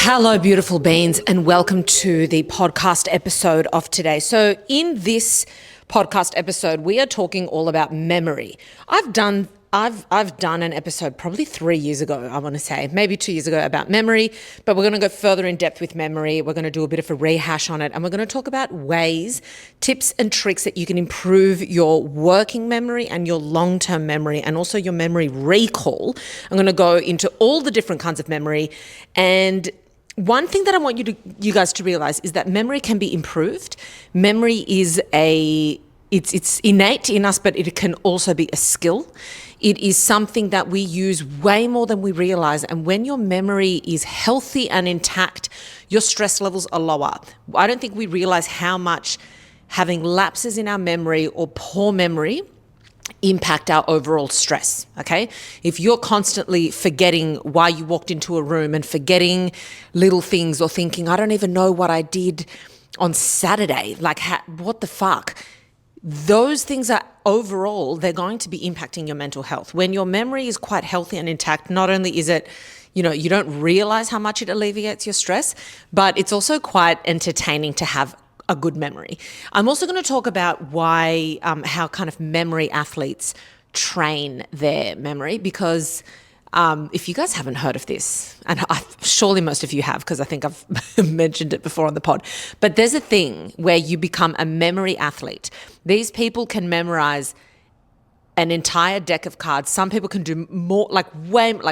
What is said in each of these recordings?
Hello, beautiful beings, and welcome to the podcast episode of today. So in this podcast episode, we are talking all about memory. I've done an episode probably 3 years ago, I want to say, maybe 2 years ago, about memory, but we're going to go further in depth with memory. We're going to do a bit of a rehash on it, and we're going to talk about ways, tips and tricks that you can improve your working memory and your long-term memory and also your memory recall. I'm going to go into all the different kinds of memory, and one thing that I want you guys to realize is that memory can be improved. Memory is it's innate in us, but it can also be a skill. It is something that we use way more than we realize. And when your memory is healthy and intact, your stress levels are lower. I don't think we realize how much having lapses in our memory or poor memory impact our overall stress, okay? If you're constantly forgetting why you walked into a room and forgetting little things or thinking, I don't even know what I did on Saturday, like what the fuck? Those things are overall, they're going to be impacting your mental health. When your memory is quite healthy and intact, not only is it, you don't realize how much it alleviates your stress, but it's also quite entertaining to have a good memory. I'm also going to talk about how kind of memory athletes train their memory, because if you guys haven't heard of this, and surely most of you have, because I think I've mentioned it before on the pod, but there's a thing where you become a memory athlete. These people can memorize an entire deck of cards. Some people can do more,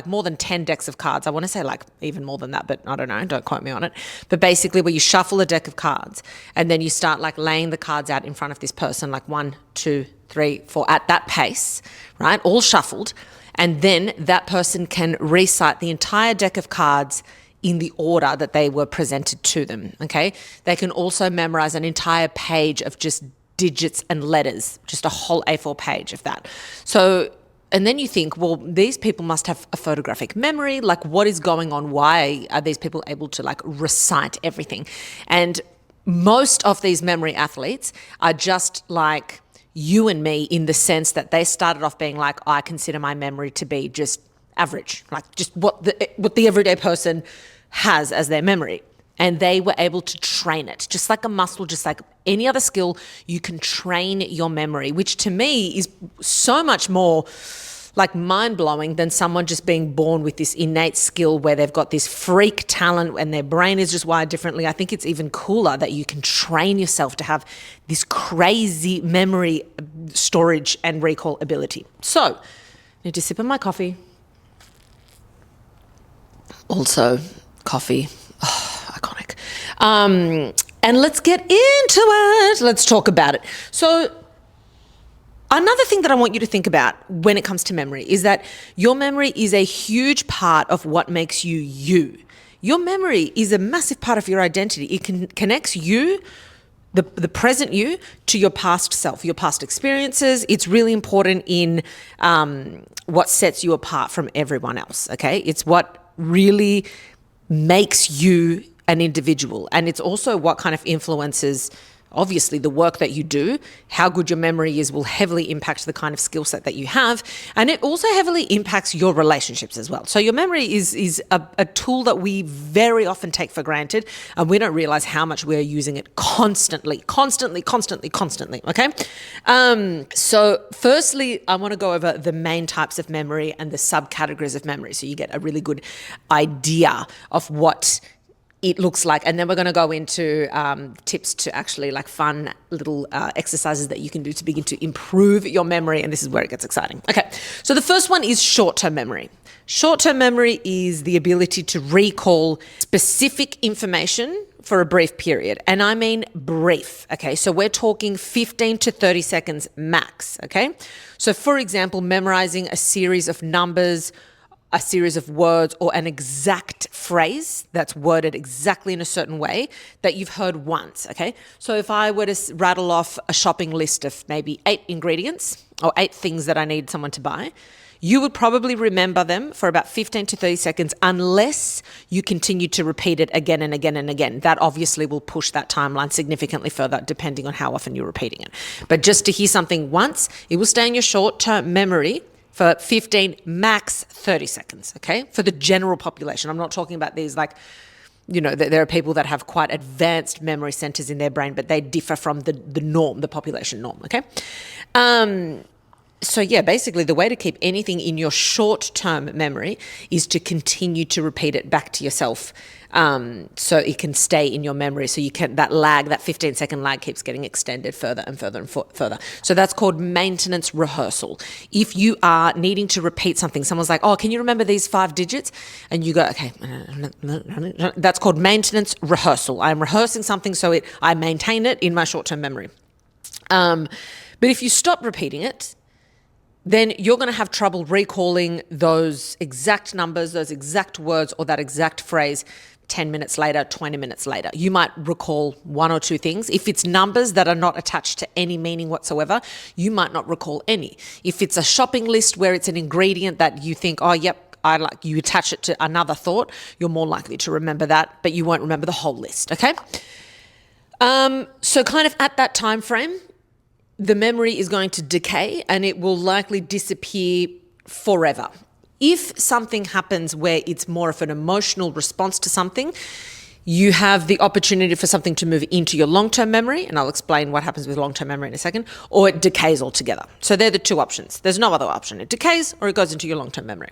more than 10 decks of cards. I want to say even more than that, but I don't know, don't quote me on it. But basically where you shuffle a deck of cards and then you start laying the cards out in front of this person, 1, 2, 3, 4, at that pace, right? All shuffled. And then that person can recite the entire deck of cards in the order that they were presented to them, okay? They can also memorize an entire page of just digits and letters, just a whole A4 page of that. So, and then you think, well, these people must have a photographic memory. What is going on? Why are these people able to recite everything? And most of these memory athletes are just like you and me, in the sense that they started off being I consider my memory to be just average, just what the everyday person has as their memory. And they were able to train it, just like a muscle, just like any other skill. You can train your memory, which to me is so much more mind-blowing than someone just being born with this innate skill where they've got this freak talent and their brain is just wired differently. I think it's even cooler that you can train yourself to have this crazy memory storage and recall ability. So, I need to sip on my coffee. Also, coffee. Iconic. And let's get into it. Let's talk about it. So another thing that I want you to think about when it comes to memory is that your memory is a huge part of what makes you you. Your memory is a massive part of your identity. It connects you, the present you, to your past self, your past experiences. It's really important in what sets you apart from everyone else, okay? It's what really makes you an individual. And it's also what kind of influences, obviously, the work that you do. How good your memory is will heavily impact the kind of skill set that you have. And it also heavily impacts your relationships as well. So your memory is a tool that we very often take for granted, and we don't realize how much we're using it constantly, okay? So firstly, I want to go over the main types of memory and the subcategories of memory, so you get a really good idea of what it looks like. And then we're going to go into tips to actually fun little exercises that you can do to begin to improve your memory. And this is where it gets exciting. Okay, so the first one is short-term memory. Short-term memory is the ability to recall specific information for a brief period. And I mean brief, okay? So we're talking 15 to 30 seconds max, okay? So for example, memorizing a series of numbers, a series of words, or an exact phrase that's worded exactly in a certain way that you've heard once, okay? So if I were to rattle off a shopping list of maybe 8 ingredients or 8 things that I need someone to buy, you would probably remember them for about 15 to 30 seconds unless you continue to repeat it again and again and again. That obviously will push that timeline significantly further depending on how often you're repeating it. But just to hear something once, it will stay in your short-term memory for 15, max 30 seconds, okay? For the general population. I'm not talking about these there are people that have quite advanced memory centers in their brain, but they differ from the norm, the population norm, okay? So yeah, basically the way to keep anything in your short-term memory is to continue to repeat it back to yourself, so it can stay in your memory. So that 15-second lag keeps getting extended further and further and further. So that's called maintenance rehearsal. If you are needing to repeat something, someone's like, oh, can you remember these 5 digits? And you go, okay, that's called maintenance rehearsal. I'm rehearsing something so I maintain it in my short-term memory. But if you stop repeating it, then you're going to have trouble recalling those exact numbers, those exact words, or that exact phrase 10 minutes later, 20 minutes later. You might recall 1 or 2 things. If it's numbers that are not attached to any meaning whatsoever, you might not recall any. If it's a shopping list where it's an ingredient that you think, oh, yep, you attach it to another thought, you're more likely to remember that, but you won't remember the whole list, okay? So kind of at that time frame, the memory is going to decay and it will likely disappear forever. If something happens where it's more of an emotional response to something, you have the opportunity for something to move into your long-term memory, and I'll explain what happens with long-term memory in a second, or it decays altogether. So they're the 2 options. There's no other option. It decays or it goes into your long-term memory.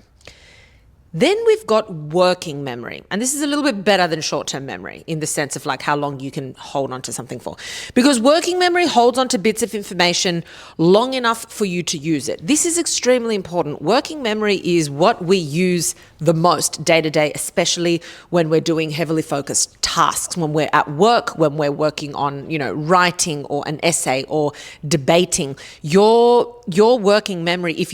Then we've got working memory. And this is a little bit better than short-term memory in the sense of like how long you can hold on to something for. Because working memory holds on to bits of information long enough for you to use it. This is extremely important. Working memory is what we use the most day to day, especially when we're doing heavily focused tasks, when we're at work, when we're working on, writing or an essay or debating. Your working memory, if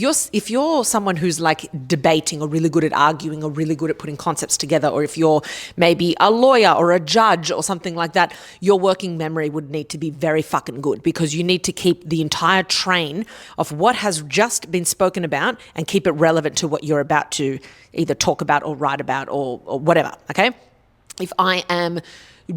you're someone who's like debating or really good at arguing or really good at putting concepts together, or if you're maybe a lawyer or a judge or something like that, your working memory would need to be very fucking good, because you need to keep the entire train of what has just been spoken about and keep it relevant to what you're about to either talk about or write about or whatever, okay? If I am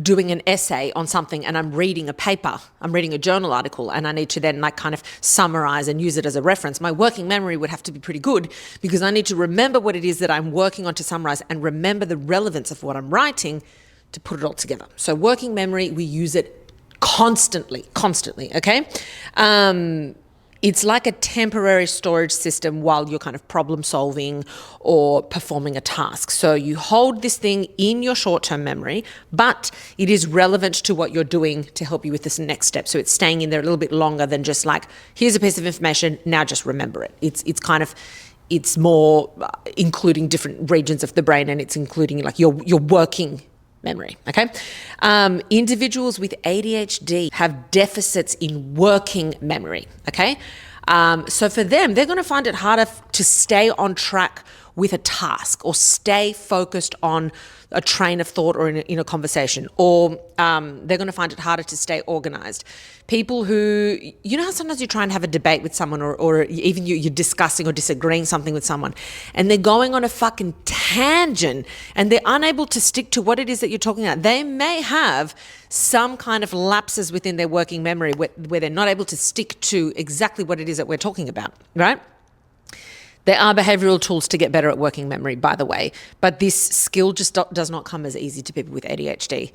doing an essay on something and I'm reading a paper, I'm reading a journal article, and I need to then like kind of summarize and use it as a reference, my working memory would have to be pretty good, because I need to remember what it is that I'm working on to summarize and remember the relevance of what I'm writing to put it all together. So working memory, we use it constantly, okay? It's like a temporary storage system while you're kind of problem solving or performing a task. So you hold this thing in your short-term memory, but it is relevant to what you're doing to help you with this next step. So it's staying in there a little bit longer than just like, here's a piece of information, now just remember it. It's more including different regions of the brain, and it's including like your working memory, okay? Individuals with ADHD have deficits in working memory, okay? So for them, they're going to find it harder to stay on track with a task or stay focused on a train of thought or in a conversation, or they're going to find it harder to stay organized. People who, how sometimes you try and have a debate with someone, or even you're discussing or disagreeing something with someone, and they're going on a fucking tangent and they're unable to stick to what it is that you're talking about. They may have some kind of lapses within their working memory where they're not able to stick to exactly what it is that we're talking about, right? There are behavioral tools to get better at working memory, by the way, but this skill just does not come as easy to people with ADHD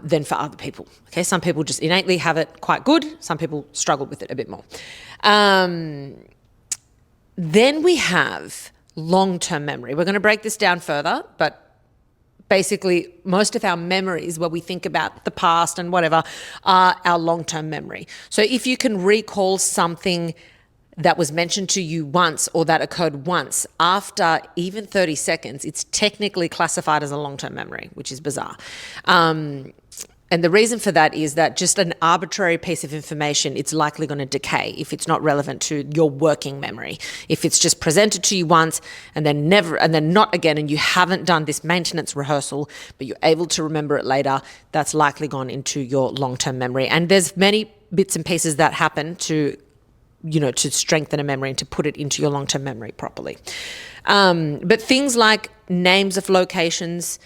than for other people. Okay, some people just innately have it quite good. Some people struggle with it a bit more. Then we have long-term memory. We're going to break this down further, but basically most of our memories where we think about the past and whatever are our long-term memory. So if you can recall something that was mentioned to you once or that occurred once, after even 30 seconds, it's technically classified as a long-term memory, which is bizarre. And the reason for that is that just an arbitrary piece of information, it's likely going to decay if it's not relevant to your working memory. If it's just presented to you once and then not again, and you haven't done this maintenance rehearsal, but you're able to remember it later, that's likely gone into your long-term memory. And there's many bits and pieces that happen to strengthen a memory and to put it into your long-term memory properly. But things like names of locations,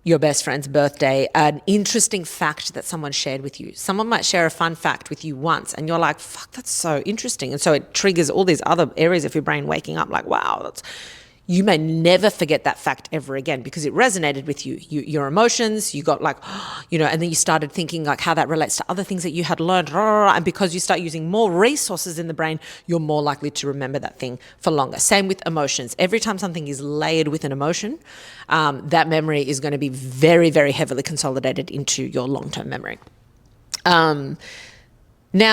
your best friend's birthday, an interesting fact that someone shared with you. Someone might share a fun fact with you once and you're like, fuck, that's so interesting. And so it triggers all these other areas of your brain waking up like, wow, you may never forget that fact ever again because it resonated with you. Your emotions, you got like, and then you started thinking like how that relates to other things that you had learned. And because you start using more resources in the brain, you're more likely to remember that thing for longer. Same with emotions. Every time something is layered with an emotion, that memory is going to be very, very heavily consolidated into your long-term memory. Now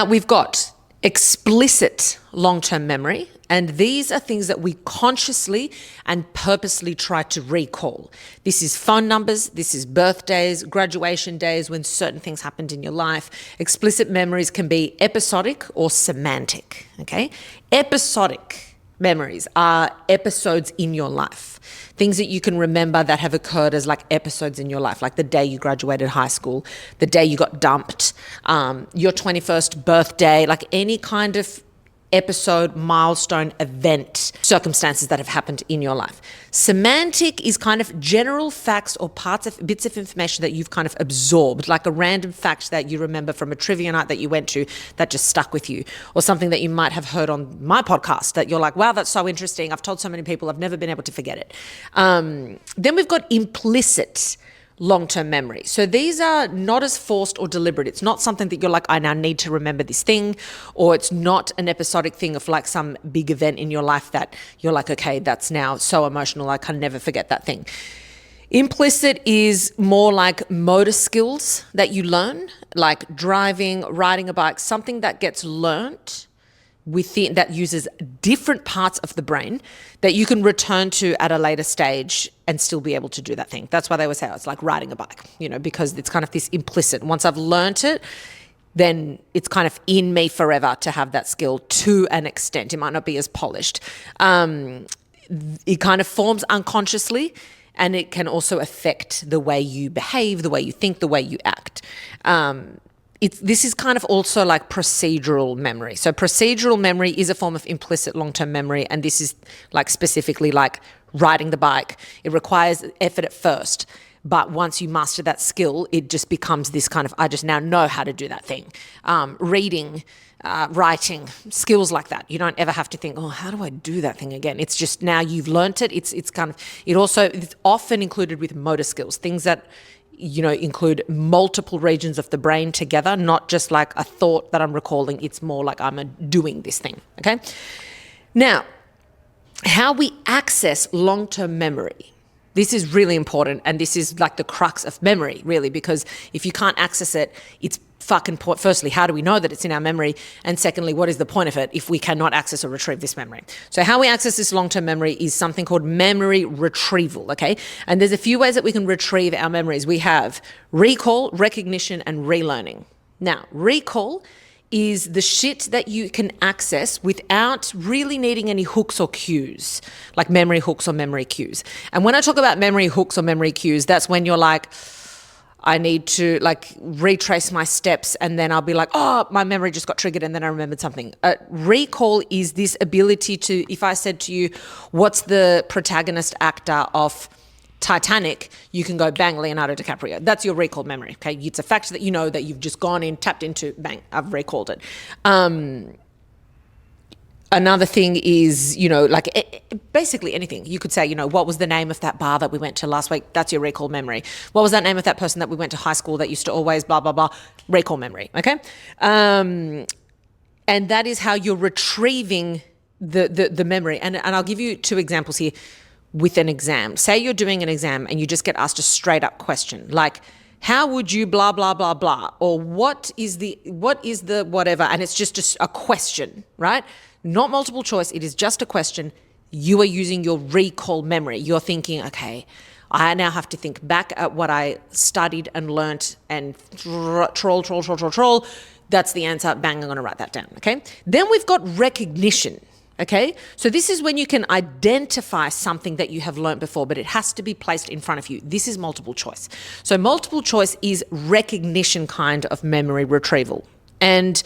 we've got explicit long-term memory, and these are things that we consciously and purposely try to recall. This is phone numbers, this is birthdays, graduation days, when certain things happened in your life. Explicit memories can be episodic or semantic, okay? Episodic memories are episodes in your life. Things that you can remember that have occurred as like episodes in your life, like the day you graduated high school, the day you got dumped, your 21st birthday, like any kind of episode, milestone, event, circumstances that have happened in your life. Semantic is kind of general facts or bits of information that you've kind of absorbed, like a random fact that you remember from a trivia night that you went to that just stuck with you, or something that you might have heard on my podcast that you're like, wow, that's so interesting. I've told so many people, I've never been able to forget it. Then we've got implicit long-term memory. So these are not as forced or deliberate. It's not something that you're like, I now need to remember this thing, or it's not an episodic thing of like some big event in your life that you're like, okay, that's now so emotional, I can never forget that thing. Implicit is more like motor skills that you learn, like driving, riding a bike, something that gets learnt within that uses different parts of the brain that you can return to at a later stage and still be able to do that thing. That's why they always say it's like riding a bike, because it's kind of this implicit. Once I've learnt it, then it's kind of in me forever to have that skill to an extent. It might not be as polished. It kind of forms unconsciously, and it can also affect the way you behave, the way you think, the way you act. This is kind of also like procedural memory. So procedural memory is a form of implicit long-term memory, and this is like specifically like riding the bike. It requires effort at first, but once you master that skill, it just becomes this kind of, I just now know how to do that thing. Reading, writing, skills like that. You don't ever have to think, oh, how do I do that thing again? It's just now you've learnt it. It's often included with motor skills, things that include multiple regions of the brain together, not just like a thought that I'm recalling. It's more like I'm doing this thing, okay? Now, how we access long-term memory. This is really important, and this is like the crux of memory, really, because if you can't access it, it's fucking point. Firstly, how do we know that it's in our memory? And secondly, what is the point of it if we cannot access or retrieve this memory? So how we access this long-term memory is something called memory retrieval, okay? And there's a few ways that we can retrieve our memories. We have recall, recognition, and relearning. Now, recall is the shit that you can access without really needing any hooks or cues, like memory hooks or memory cues. And when I talk about memory hooks or memory cues, that's when you're like, I need to like retrace my steps, and then I'll be like, oh, my memory just got triggered and then I remembered something. Recall is this ability to, if I said to you, what's the protagonist actor of Titanic, you can go, bang, Leonardo DiCaprio. That's your recall memory, okay? It's a fact that you know that you've just gone in, tapped into, bang, I've recalled it. Another thing is, basically anything. You could say, what was the name of that bar that we went to last week? That's your recall memory. What was that name of that person that we went to high school that used to always blah, blah, blah? Recall memory, okay? And that is how you're retrieving the memory. And I'll give you 2 examples here with an exam. Say you're doing an exam and you just get asked a straight up question, like, how would you blah, blah, blah, blah? Or what is the whatever? And it's just a question, right? Not multiple choice. It is just a question. You are using your recall memory. You're thinking, okay, I now have to think back at what I studied and learnt and troll. That's the answer. Bang, I'm going to write that down, okay? Then we've got recognition, okay? So this is when you can identify something that you have learnt before, but it has to be placed in front of you. This is multiple choice. So multiple choice is recognition kind of memory retrieval. And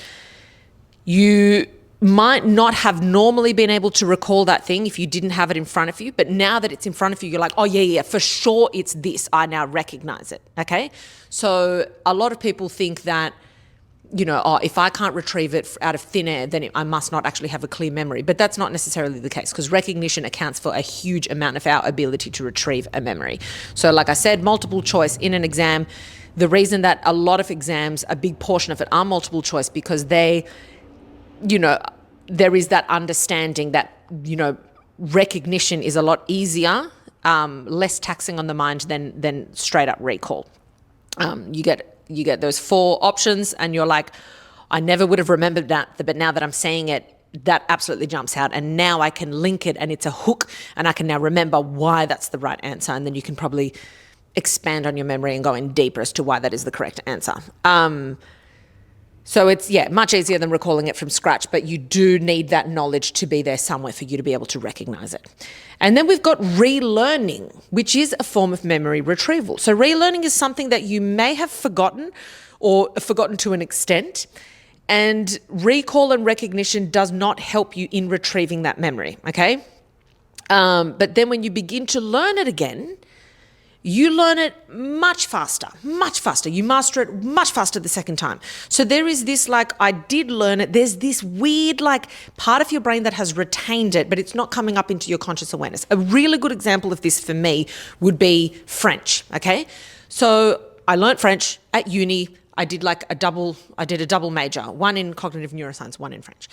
you might not have normally been able to recall that thing if you didn't have it in front of you, but now that it's in front of you, you're like, oh yeah, for sure it's this. I now recognize it, okay? So a lot of people think that if I can't retrieve it out of thin air, then I must not actually have a clear memory. But that's not necessarily the case, because recognition accounts for a huge amount of our ability to retrieve a memory. So like I said, multiple choice in an exam, the reason that a lot of exams, a big portion of it are multiple choice, because there is that understanding that, recognition is a lot easier, less taxing on the mind than straight up recall. You get those 4 options and you're like, I never would have remembered that, but now that I'm saying it, that absolutely jumps out, and now I can link it and it's a hook, and I can now remember why that's the right answer, and then you can probably expand on your memory and go in deeper as to why that is the correct answer. So it's, much easier than recalling it from scratch, but you do need that knowledge to be there somewhere for you to be able to recognize it. And then we've got relearning, which is a form of memory retrieval. So relearning is something that you may have forgotten, or forgotten to an extent, and recall and recognition does not help you in retrieving that memory, okay? But then when you begin to learn it again, you learn it much faster. You master it much faster the second time. So there is this, I did learn it. There's this weird, part of your brain that has retained it, but it's not coming up into your conscious awareness. A really good example of this for me would be French, okay? So I learned French at uni. I did a double major, one in cognitive neuroscience, one in French.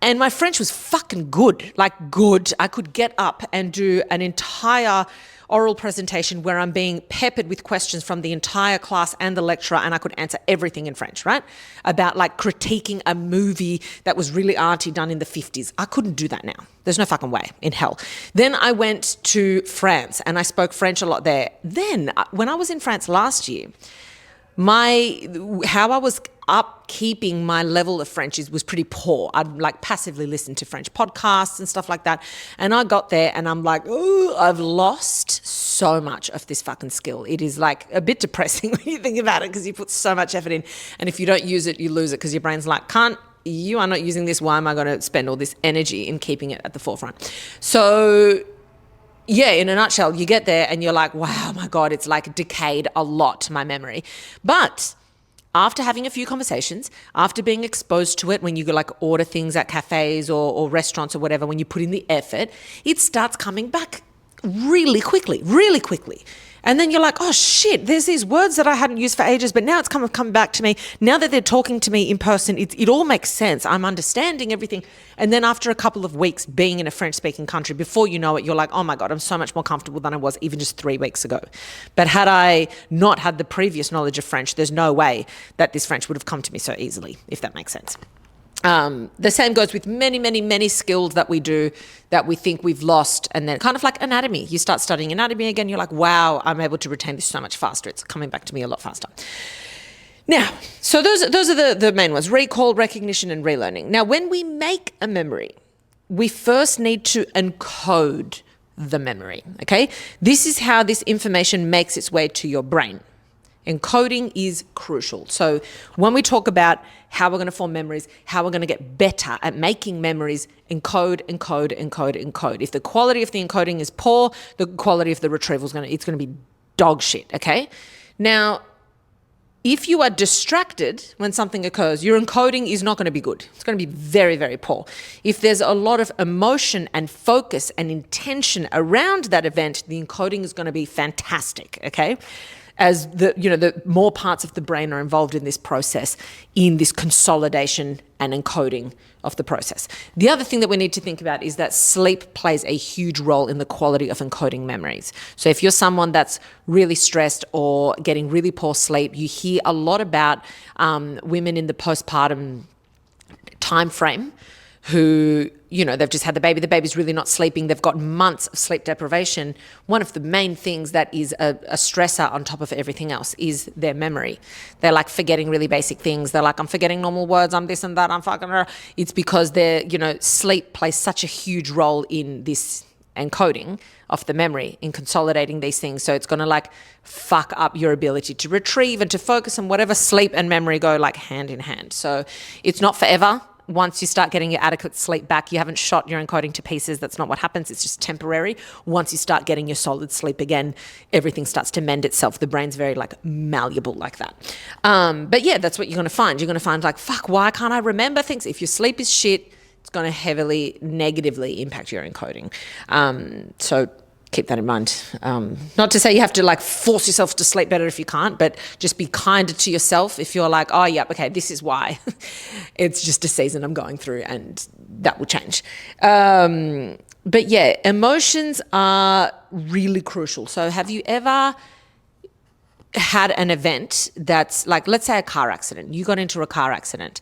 And my French was fucking good, good. I could get up and do an entire oral presentation where I'm being peppered with questions from the entire class and the lecturer, and I could answer everything in French, right? About critiquing a movie that was really arty done in the 50s. I couldn't do that now. There's no fucking way in hell. Then I went to France and I spoke French a lot there. Then when I was in France last year, how I was upkeeping my level of French was pretty poor. I'd passively listen to French podcasts and stuff like that. And I got there and I'm like, oh, I've lost so much of this fucking skill. It is a bit depressing when you think about it, because you put so much effort in, and if you don't use it, you lose it, because your brain's like, you are not using this. Why am I going to spend all this energy in keeping it at the forefront? So in a nutshell, you get there and you're like, wow, my God, it's decayed a lot, my memory. But after having a few conversations, after being exposed to it, when you go order things at cafes or restaurants or whatever, when you put in the effort, it starts coming back really quickly. And then you're like, oh shit, there's these words that I hadn't used for ages, but now it's coming back to me. Now that they're talking to me in person, it all makes sense. I'm understanding everything. And then after a couple of weeks being in a French-speaking country, before you know it, you're like, oh my God, I'm so much more comfortable than I was even just 3 weeks ago. But had I not had the previous knowledge of French, there's no way that this French would have come to me so easily, if that makes sense. The same goes with many, many, many skills that we do that we think we've lost. And then kind of like anatomy. You start studying anatomy again, you're like, wow, I'm able to retain this so much faster. It's coming back to me a lot faster. Now, so those are the main ones: recall, recognition, and relearning. Now, when we make a memory, we first need to encode the memory, okay? This is how this information makes its way to your brain. Encoding is crucial. So when we talk about how we're going to form memories, how we're going to get better at making memories, encode. If the quality of the encoding is poor, the quality of the retrieval it's going to be dog shit, okay? Now, if you are distracted when something occurs, your encoding is not going to be good. It's going to be very, very poor. If there's a lot of emotion and focus and intention around that event, the encoding is going to be fantastic, okay? As the more parts of the brain are involved in this process, in this consolidation and encoding of the process. The other thing that we need to think about is that sleep plays a huge role in the quality of encoding memories. So if you're someone that's really stressed or getting really poor sleep, you hear a lot about women in the postpartum time frame who, they've just had the baby's really not sleeping, they've got months of sleep deprivation. One of the main things that is a stressor on top of everything else is their memory. They're forgetting really basic things. They're I'm forgetting normal words, I'm this and that, I'm fucking... It's because sleep plays such a huge role in this encoding of the memory, in consolidating these things. So it's going to fuck up your ability to retrieve and to focus, and whatever. Sleep and memory go hand in hand. So it's not forever. Once you start getting your adequate sleep back, you haven't shot your encoding to pieces. That's not what happens. It's just temporary. Once you start getting your solid sleep again, everything starts to mend itself. The brain's very like malleable like that. But yeah, that's what you're going to find. You're going to find like, fuck, why can't I remember things? If your sleep is shit, it's going to heavily negatively impact your encoding. So keep that in mind. Not to say you have to like force yourself to sleep better if you can't, but just be kinder to yourself if you're like, oh, yeah, okay, this is why. It's just a season I'm going through and that will change. But yeah, emotions are really crucial. So have you ever had an event that's like, let's say a car accident. You got into a car accident.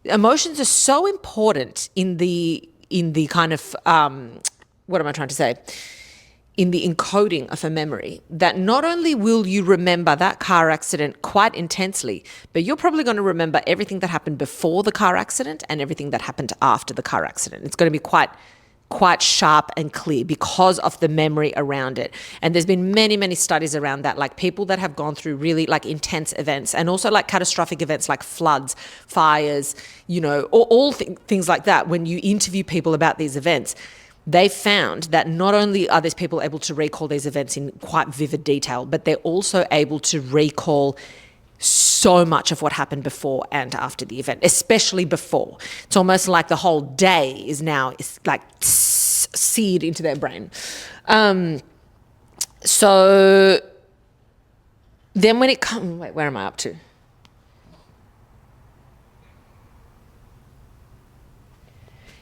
Emotions are so important in the kind of, what am I trying to say? In the encoding of a memory, that not only will you remember that car accident quite intensely, but you're probably going to remember everything that happened before the car accident and everything that happened after the car accident. It's going to be quite sharp and clear because of the memory around it. And there's been many, many studies around that, like people that have gone through really like intense events and also like catastrophic events like floods, fires, all things like that. When you interview people about these events, they found that not only are these people able to recall these events in quite vivid detail, but they're also able to recall so much of what happened before and after the event, especially before. It's almost like the whole day is like seared into their brain. So then when it comes, wait, where am I up to?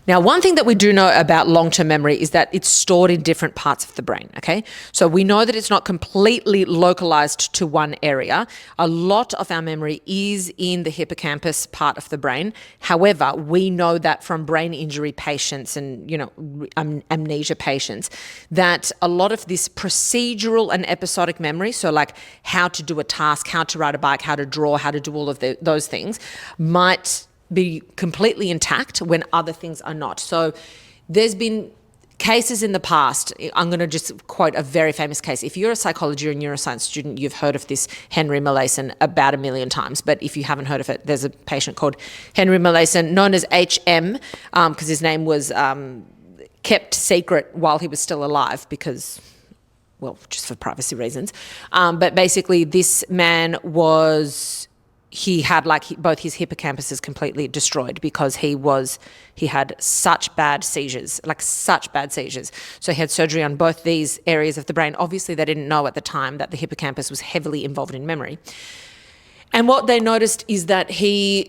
Now, one thing that we do know about long-term memory is that it's stored in different parts of the brain, okay? So we know that it's not completely localized to one area. A lot of our memory is in the hippocampus part of the brain. However, we know that from brain injury patients and, amnesia patients, that a lot of this procedural and episodic memory, so like how to do a task, how to ride a bike, how to draw, how to do all of those things, might be completely intact when other things are not. So there's been cases in the past. I'm going to just quote a very famous case. If you're a psychology or neuroscience student, you've heard of this Henry Maleen about 1 million times. But if you haven't heard of it, there's a patient called Henry Maleen, known as HM, because his name was kept secret while he was still alive because, well, just for privacy reasons. But basically this man he had both his hippocampuses completely destroyed because he had such bad seizures. So he had surgery on both these areas of the brain. Obviously, they didn't know at the time that the hippocampus was heavily involved in memory. And what they noticed is that his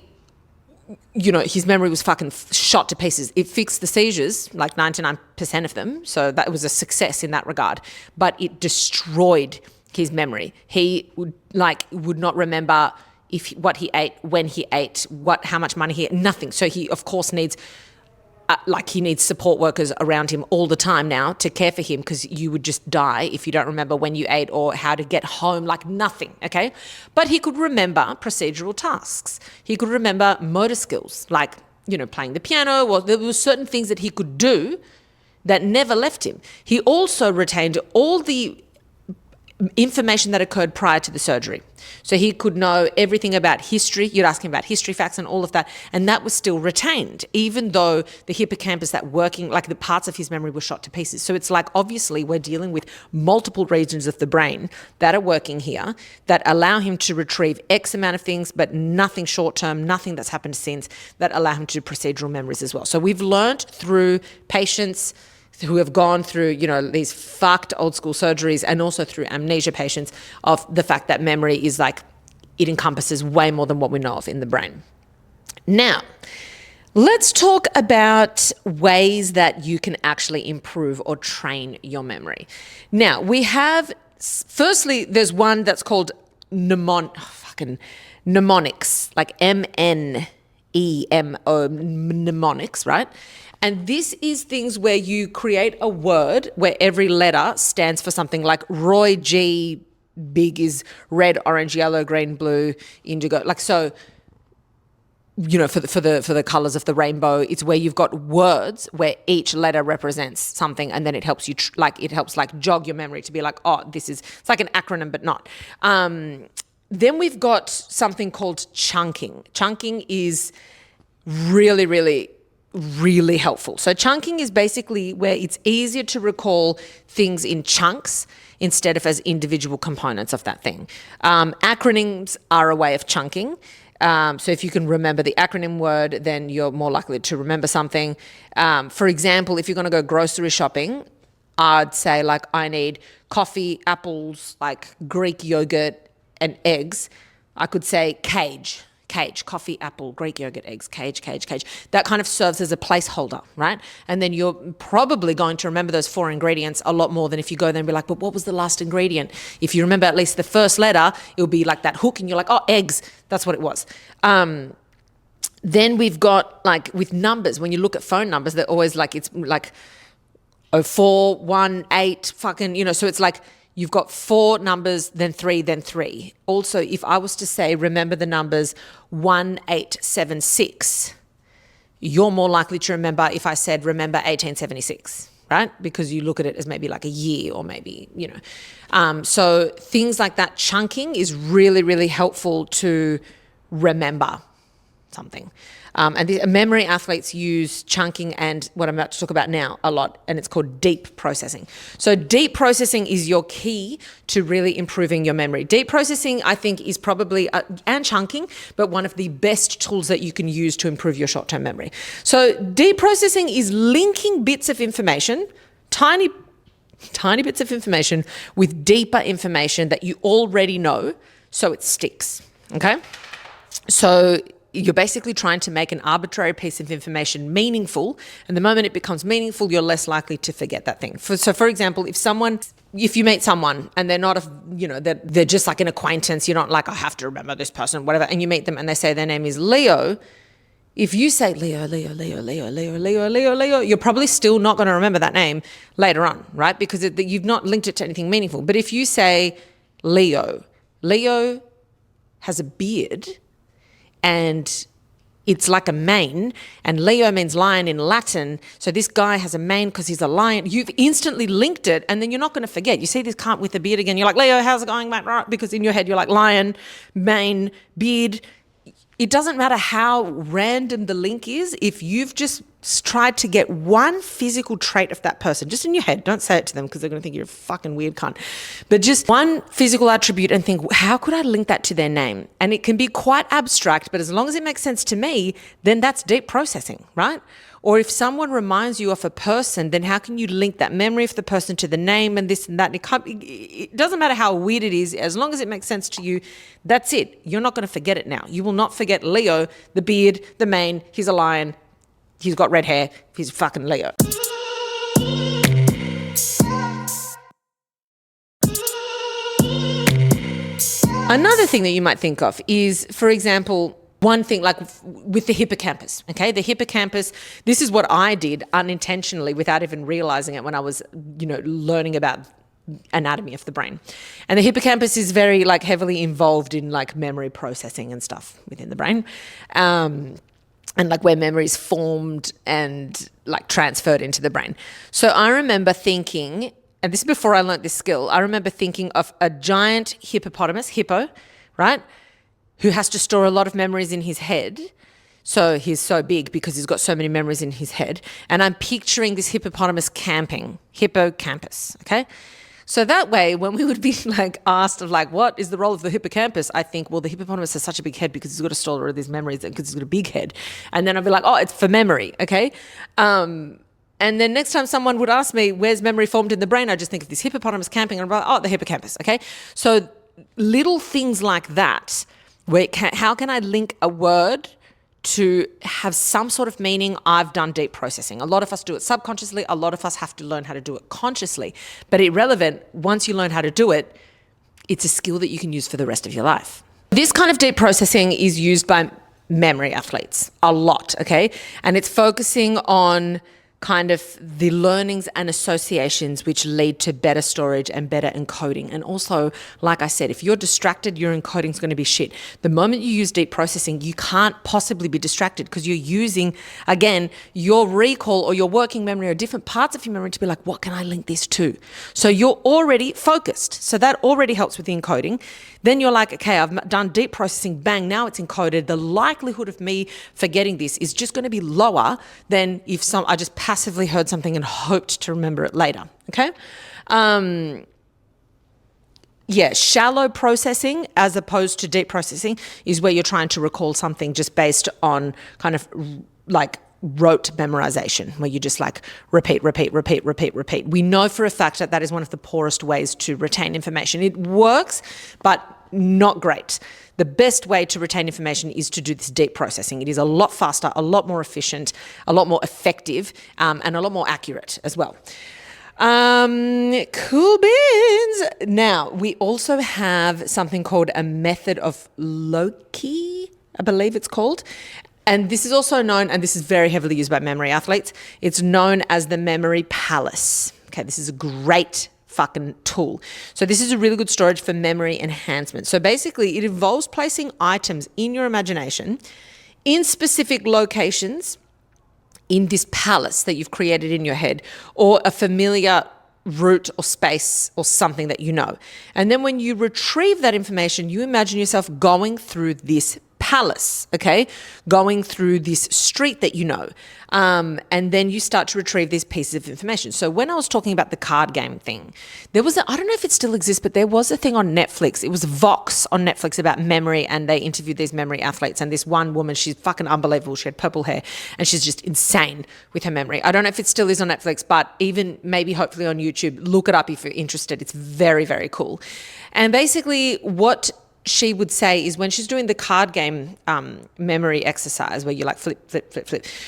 memory was fucking shot to pieces. It fixed the seizures, like 99% of them. So that was a success in that regard. But it destroyed his memory. He would not remember what he ate, when he ate, how much money he ate, nothing. So he, of course, needs support workers around him all the time now to care for him, because you would just die if you don't remember when you ate or how to get home, like nothing, okay? But he could remember procedural tasks. He could remember motor skills, like, playing the piano, or there were certain things that he could do that never left him. He also retained all the information that occurred prior to the surgery. So he could know everything about history. You'd ask him about history facts and all of that. And that was still retained, even though the hippocampus, that working, like the parts of his memory were shot to pieces. So it's like, obviously, we're dealing with multiple regions of the brain that are working here that allow him to retrieve X amount of things, but nothing short-term, nothing that's happened since, that allow him to do procedural memories as well. So we've learned through patients who have gone through, these fucked old school surgeries, and also through amnesia patients, of the fact that memory is it encompasses way more than what we know of in the brain. Now, let's talk about ways that you can actually improve or train your memory. Now, we have, firstly, there's one that's called mnemonics, like M-N-E-M-O, mnemonics, right? And this is things where you create a word where every letter stands for something, like Roy G. Big is red, orange, yellow, green, blue, indigo. Like, so, for the colors of the rainbow, it's where you've got words where each letter represents something, and then it helps you jog your memory to be like, oh, it's like an acronym, but not. Then we've got something called chunking. Chunking is really, really, really helpful. So chunking is basically where it's easier to recall things in chunks instead of as individual components of that thing. Acronyms are a way of chunking. So if you can remember the acronym word, then you're more likely to remember something. For example, if you're going to go grocery shopping, I'd say like I need coffee, apples, like Greek yogurt and eggs. I could say cage, coffee, apple, Greek yogurt, eggs, cage. That kind of serves as a placeholder, right? And then you're probably going to remember those 4 ingredients a lot more than if you go there and be like, but what was the last ingredient? If you remember at least the first letter, it'll be like that hook and you're like, oh, eggs, that's what it was. Then we've got like with numbers, when you look at phone numbers, they're always like, it's like 0418 fucking, so it's like you've got 4 numbers, then 3, then 3. Also, if I was to say, remember the numbers 1876, you're more likely to remember if I said, remember 1876, right? Because you look at it as maybe like a year or maybe, So things like that, chunking is really, really helpful to remember something. And the memory athletes use chunking and what I'm about to talk about now a lot, and it's called deep processing. So deep processing is your key to really improving your memory. Deep processing, I think, is probably, and chunking, but one of the best tools that you can use to improve your short-term memory. So deep processing is linking bits of information, tiny bits of information with deeper information that you already know so it sticks, okay? So you're basically trying to make an arbitrary piece of information meaningful, and the moment it becomes meaningful, you're less likely to forget that thing. So for example, if you meet someone and they're not they're just like an acquaintance, you're not like, I have to remember this person, whatever, and you meet them and they say their name is Leo, if you say Leo, you're probably still not going to remember that name later on, right? Because you've not linked it to anything meaningful. But if you say Leo has a beard, and it's like a mane, and Leo means lion in Latin. So this guy has a mane because he's a lion. You've instantly linked it, and then you're not going to forget. You see this cunt with the beard again, you're like, Leo, how's it going, mate? Right? Because in your head, you're like lion, mane, beard. It doesn't matter how random the link is. If you've just tried to get one physical trait of that person, just in your head, don't say it to them because they're going to think you're a fucking weird cunt, but just one physical attribute and think, how could I link that to their name? And it can be quite abstract, but as long as it makes sense to me, then that's deep processing, right? Or if someone reminds you of a person, then how can you link that memory of the person to the name and this and that? It doesn't matter how weird it is, as long as it makes sense to you, that's it. You're not going to forget it now. You will not forget Leo, the beard, the mane, he's a lion, he's got red hair, he's fucking Leo. Another thing that you might think of is, for example, one thing like with the hippocampus, okay? The hippocampus, this is what I did unintentionally without even realizing it when I was, learning about anatomy of the brain. And the hippocampus is very like heavily involved in like memory processing and stuff within the brain. And like where memory is formed and like transferred into the brain. So I remember thinking, and this is before I learned this skill, I remember thinking of a giant hippo, right? Who has to store a lot of memories in his head. So he's so big because he's got so many memories in his head. And I'm picturing this hippopotamus camping, hippocampus, okay? So that way, when we would be like asked of like, what is the role of the hippocampus? I think, well, the hippopotamus has such a big head because he's got to store all these memories because he's got a big head. And then I'd be like, oh, it's for memory, okay? And then next time someone would ask me, where's memory formed in the brain? I just think of this hippopotamus camping and I'm like, oh, the hippocampus, okay? So little things like that, how can I link a word to have some sort of meaning? I've done deep processing. A lot of us do it subconsciously. A lot of us have to learn how to do it consciously. But irrelevant, once you learn how to do it, it's a skill that you can use for the rest of your life. This kind of deep processing is used by memory athletes a lot, okay? And it's focusing on kind of the learnings and associations which lead to better storage and better encoding. And also, like I said, if you're distracted, your encoding is going to be shit. The moment you use deep processing, you can't possibly be distracted because you're using, again, your recall or your working memory or different parts of your memory to be like, what can I link this to? So you're already focused. So that already helps with the encoding. Then you're like, okay, I've done deep processing, bang, now it's encoded. The likelihood of me forgetting this is just going to be lower than if I just passively heard something and hoped to remember it later, okay? Shallow processing as opposed to deep processing is where you're trying to recall something just based on kind of like rote memorization, where you just like repeat. We know for a fact that that is one of the poorest ways to retain information. It works, but not great. The best way to retain information is to do this deep processing. It is a lot faster, a lot more efficient, a lot more effective, and a lot more accurate as well. Cool beans. Now, we also have something called a method of Loki, I believe it's called. And this is also known, and this is very heavily used by memory athletes, it's known as the memory palace. Okay, this is a great fucking tool. So this is a really good storage for memory enhancement. So basically, it involves placing items in your imagination in specific locations in this palace that you've created in your head, or a familiar route or space or something that you know. And then when you retrieve that information, you imagine yourself going through this palace, okay? Going through this street that you know. And then you start to retrieve these pieces of information. So when I was talking about the card game thing, there was I don't know if it still exists, but there was a thing on Netflix. It was Vox on Netflix about memory, and they interviewed these memory athletes. And this one woman, she's fucking unbelievable. She had purple hair and she's just insane with her memory. I don't know if it still is on Netflix, but even maybe hopefully on YouTube, look it up if you're interested. It's very, very cool. And basically what she would say is when she's doing the card game memory exercise where you like flip,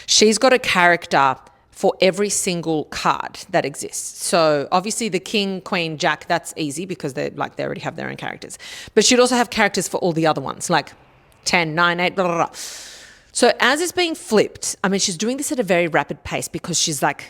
she's got a character for every single card that exists. So obviously the king, queen, jack, that's easy because they already have their own characters. But she'd also have characters for all the other ones, like 10, 9, 8, blah, blah, blah. So as it's being flipped, I mean, she's doing this at a very rapid pace because she's like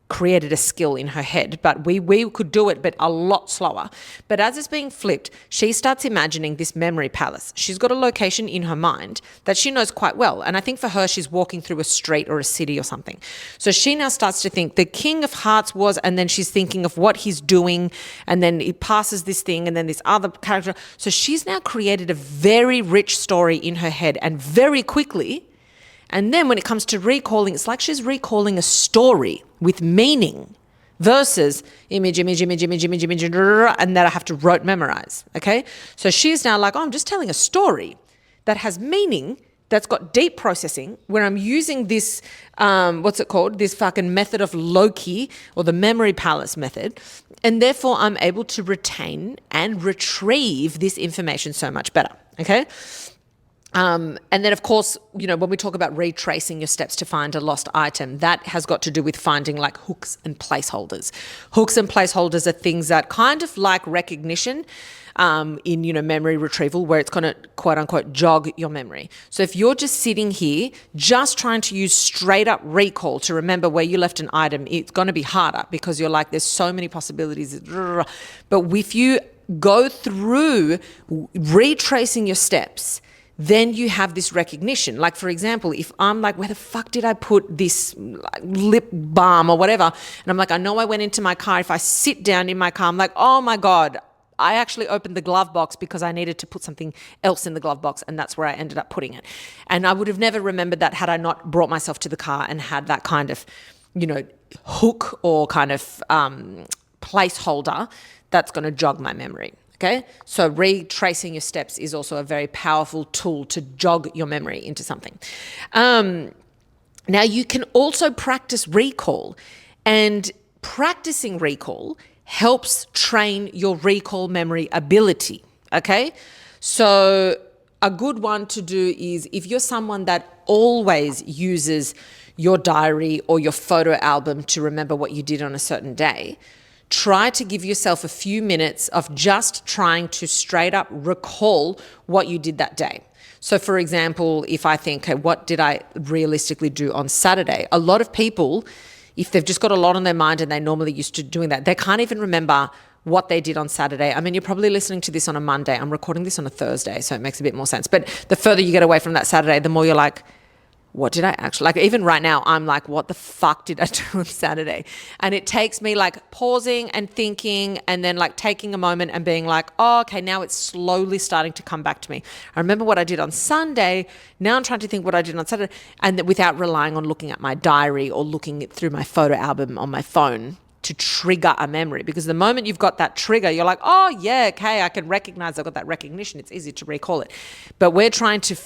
created a skill in her head, but we could do it, but a lot slower. But as it's being flipped, she starts imagining this memory palace. She's got a location in her mind that she knows quite well. And I think for her, she's walking through a street or a city or something. So she now starts to think the King of Hearts was, and then she's thinking of what he's doing, and then it passes this thing, and then this other character. So she's now created a very rich story in her head, and very quickly. And then when it comes to recalling, it's like she's recalling a story with meaning versus image, and that I have to rote memorize, okay? So she's now like, oh, I'm just telling a story that has meaning, that's got deep processing, where I'm using this, this fucking method of Loki, or the memory palace method, and therefore I'm able to retain and retrieve this information so much better, okay? And then, of course, when we talk about retracing your steps to find a lost item, that has got to do with finding like hooks and placeholders. Hooks and placeholders are things that kind of like recognition in, memory retrieval, where it's going to, quote unquote, jog your memory. So if you're just sitting here, just trying to use straight up recall to remember where you left an item, it's going to be harder because you're like, there's so many possibilities. But if you go through retracing your steps, then you have this recognition. Like, for example, if I'm like, where the fuck did I put this lip balm or whatever? And I'm like, I know I went into my car. If I sit down in my car, I'm like, oh my God, I actually opened the glove box because I needed to put something else in the glove box, and that's where I ended up putting it. And I would have never remembered that had I not brought myself to the car and had that kind of, hook or kind of placeholder that's going to jog my memory. Okay, so retracing your steps is also a very powerful tool to jog your memory into something. Now, you can also practice recall, and practicing recall helps train your recall memory ability, okay? So a good one to do is if you're someone that always uses your diary or your photo album to remember what you did on a certain day, try to give yourself a few minutes of just trying to straight up recall what you did that day. So for example, if I think, okay, what did I realistically do on Saturday? A lot of people, if they've just got a lot on their mind and they're normally used to doing that, they can't even remember what they did on Saturday. I mean, you're probably listening to this on a Monday. I'm recording this on a Thursday, so it makes a bit more sense. But the further you get away from that Saturday, the more you're like, what did I actually, like even right now, I'm like, what the fuck did I do on Saturday? And it takes me like pausing and thinking and then like taking a moment and being like, oh, okay, now it's slowly starting to come back to me. I remember what I did on Sunday. Now I'm trying to think what I did on Saturday, and without relying on looking at my diary or looking through my photo album on my phone to trigger a memory. Because the moment you've got that trigger, you're like, oh yeah, okay, I can recognize, I've got that recognition. It's easy to recall it. But we're trying to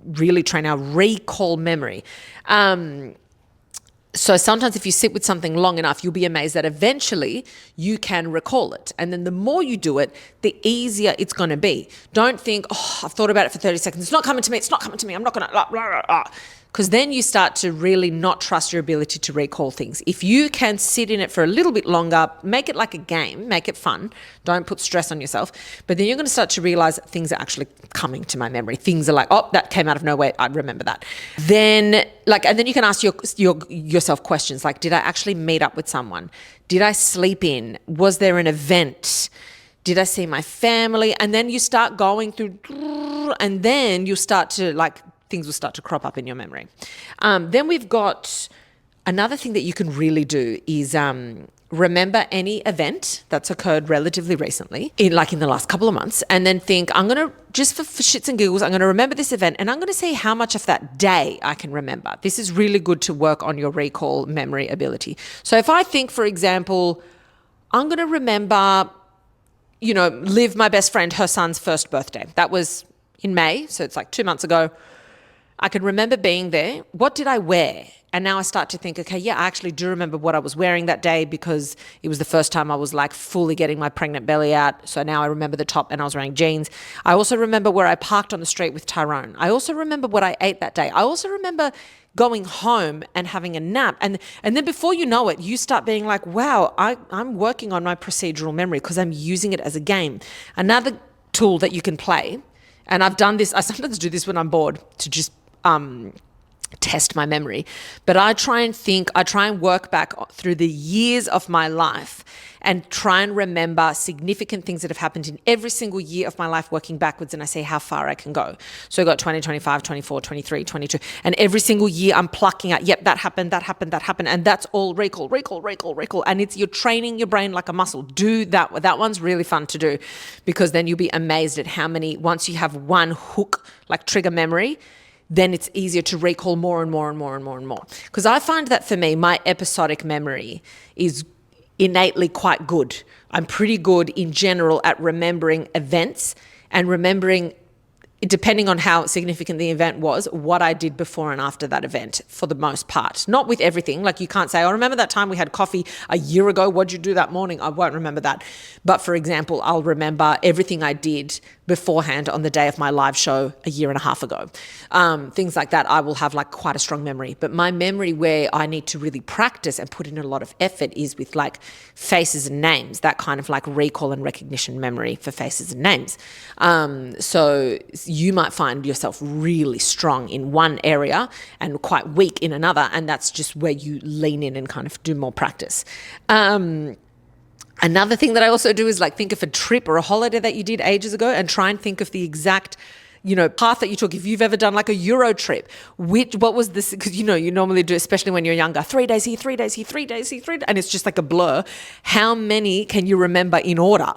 really train our recall memory. So sometimes if you sit with something long enough, you'll be amazed that eventually you can recall it. And then the more you do it, the easier it's going to be. Don't think, oh, I've thought about it for 30 seconds. It's not coming to me. It's not coming to me. I'm not going to, because then you start to really not trust your ability to recall things. If you can sit in it for a little bit longer, make it like a game, make it fun. Don't put stress on yourself. But then you're going to start to realize that things are actually coming to my memory. Things are like, oh, that came out of nowhere. I remember that. Then and then you can ask yourself questions like, did I actually meet up with someone? Did I sleep in? Was there an event? Did I see my family? And then you start going through, and then you start to things will start to crop up in your memory. Then we've got another thing that you can really do is remember any event that's occurred relatively recently, in the last couple of months, and then think, I'm going to, just for shits and giggles, I'm going to remember this event and I'm going to see how much of that day I can remember. This is really good to work on your recall memory ability. So if I think, for example, I'm going to remember, Liv, my best friend, her son's first birthday. That was in May, so it's like 2 months ago. I can remember being there. What did I wear? And now I start to think, okay, yeah, I actually do remember what I was wearing that day because it was the first time I was like fully getting my pregnant belly out. So now I remember the top and I was wearing jeans. I also remember where I parked on the street with Tyrone. I also remember what I ate that day. I also remember going home and having a nap. And then before you know it, you start being like, wow, I'm working on my procedural memory because I'm using it as a game. Another tool that you can play, and I've done this, I sometimes do this when I'm bored to just test my memory. But I try and work back through the years of my life and try and remember significant things that have happened in every single year of my life, working backwards, and I see how far I can go. So I got 20, 25, 24, 23, 22, and every single year I'm plucking out, yep, that happened, and that's all recall. And you're training your brain like a muscle. Do that. That one's really fun to do, because then you'll be amazed at how many, once you have one hook, like trigger memory, then it's easier to recall more and more and more and more and more. Because I find that for me, my episodic memory is innately quite good. I'm pretty good in general at remembering events and remembering, depending on how significant the event was, what I did before and after that event, for the most part. Not with everything. Like you can't say, oh, remember that time we had coffee a year ago? What'd you do that morning? I won't remember that. But for example, I'll remember everything I did beforehand on the day of my live show a year and a half ago. Things like that, I will have like quite a strong memory. But my memory where I need to really practice and put in a lot of effort is with like faces and names, that kind of like recall and recognition memory for faces and names. So you might find yourself really strong in one area and quite weak in another, and that's just where you lean in and kind of do more practice. Another thing that I also do is like think of a trip or a holiday that you did ages ago and try and think of the exact, path that you took. If you've ever done like a Euro trip, what was this? Because, you normally do, especially when you're younger, 3 days here, 3 days here, 3 days here, and it's just like a blur. How many can you remember in order?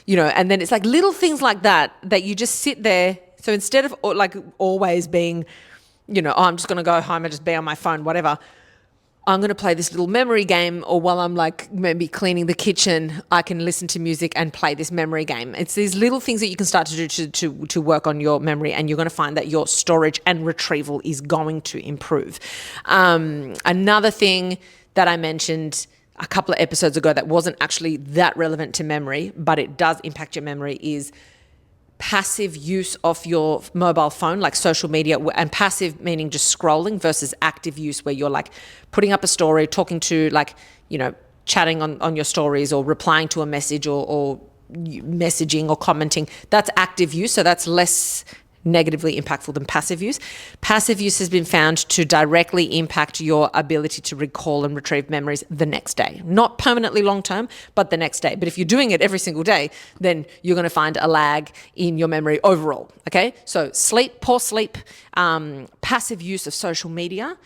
And then it's like little things like that you just sit there. So instead of like always being, oh, I'm just going to go home and just be on my phone, whatever, I'm going to play this little memory game, or while I'm like maybe cleaning the kitchen, I can listen to music and play this memory game. It's these little things that you can start to do to work on your memory, and you're going to find that your storage and retrieval is going to improve. Another thing that I mentioned a couple of episodes ago that wasn't actually that relevant to memory, but it does impact your memory, is passive use of your mobile phone, like social media, and passive meaning just scrolling, versus active use where you're like putting up a story, talking to chatting on your stories, or replying to a message, or messaging or commenting. That's active use. So that's less negatively impactful than passive use. Passive use has been found to directly impact your ability to recall and retrieve memories the next day. Not permanently long term, but the next day. But if you're doing it every single day, then you're going to find a lag in your memory overall. Okay? So sleep, poor sleep, passive use of social media,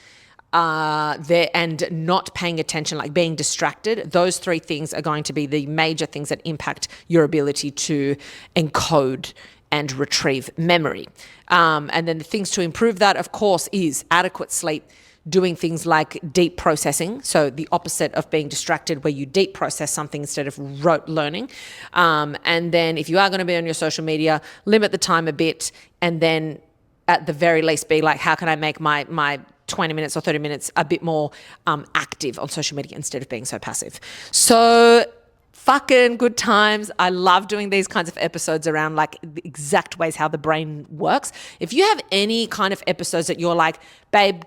and not paying attention, like being distracted, those three things are going to be the major things that impact your ability to encode and retrieve memory. And then the things to improve that, of course, is adequate sleep, doing things like deep processing, so the opposite of being distracted, where you deep process something instead of rote learning. And then if you are going to be on your social media, limit the time a bit, and then at the very least be like, how can I make my 20 minutes or 30 minutes a bit more active on social media instead of being so passive. So fucking good times. I love doing these kinds of episodes around like the exact ways how the brain works. If you have any kind of episodes that you're like, babe,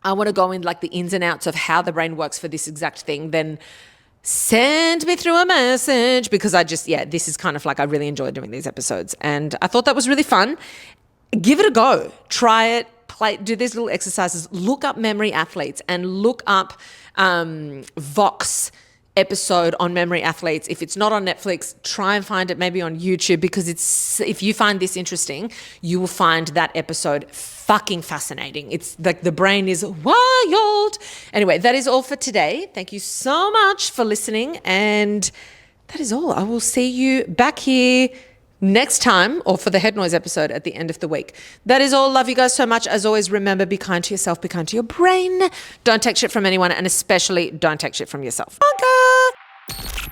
I want to go in like the ins and outs of how the brain works for this exact thing, then send me through a message, because this is kind of like, I really enjoy doing these episodes and I thought that was really fun. Give it a go. Try it. Do these little exercises. Look up memory athletes and look up Vox episode on memory athletes. If it's not on Netflix, try and find it maybe on YouTube, because if you find this interesting, you will find that episode fucking fascinating. It's like the brain is wild. Anyway, that is all for today. Thank you so much for listening, and that is all. I will see you back here next time, or for the head noise episode at the end of the week. That is all. Love you guys so much. As always, remember, be kind to yourself, be kind to your brain. Don't take shit from anyone, and especially don't take shit from yourself. Okay.